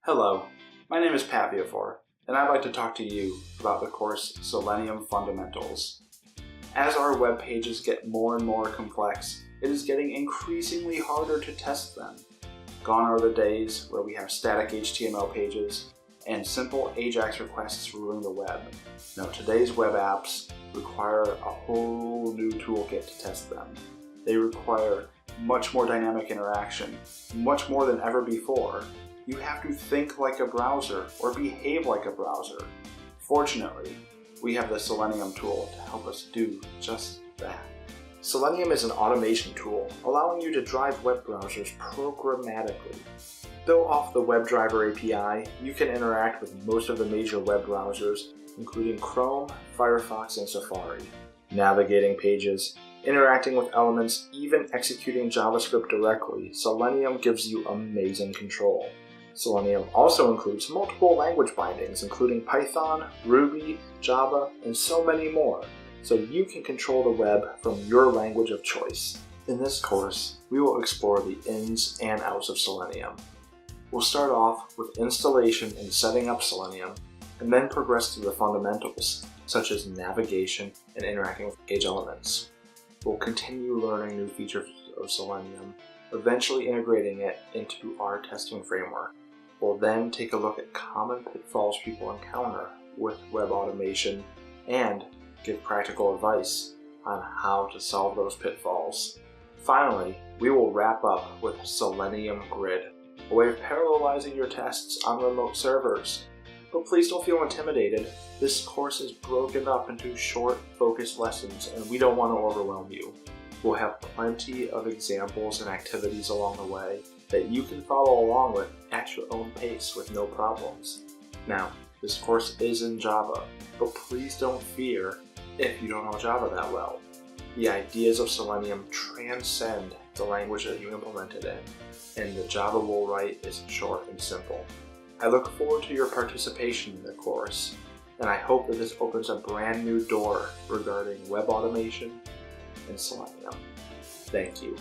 Hello, my name is Pat Viafor, and I'd like to talk to you about the course Selenium Fundamentals. As our web pages get more and more complex, it is getting increasingly harder to test them. Gone are the days where we have static HTML pages and simple AJAX requests ruling the web. Now, today's web apps require a whole new toolkit to test them. They require much more dynamic interaction, much more than ever before. You have to think like a browser or behave like a browser. Fortunately, we have the Selenium tool to help us do just that. Selenium is an automation tool allowing you to drive web browsers programmatically. Built off the WebDriver API, you can interact with most of the major web browsers, including Chrome, Firefox, and Safari. Navigating pages, interacting with elements, even executing JavaScript directly, Selenium gives you amazing control. Selenium also includes multiple language bindings, including Python, Ruby, Java, and so many more, so you can control the web from your language of choice. In this course, we will explore the ins and outs of Selenium. We'll start off with installation and setting up Selenium, and then progress to the fundamentals, such as navigation and interacting with page elements. We'll continue learning new features of Selenium, eventually integrating it into our testing framework. We'll then take a look at common pitfalls people encounter with web automation and give practical advice on how to solve those pitfalls. Finally, we will wrap up with Selenium Grid, a way of parallelizing your tests on remote servers. But please don't feel intimidated. This course is broken up into short, focused lessons, and we don't want to overwhelm you. We'll have plenty of examples and activities along the way that you can follow along with at your own pace with no problems. Now, this course is in Java, but please don't fear if you don't know Java that well. The ideas of Selenium transcend the language that you implement it in, and the Java we'll write is short and simple. I look forward to your participation in the course, and I hope that this opens a brand new door regarding web automation and Selenium. Thank you.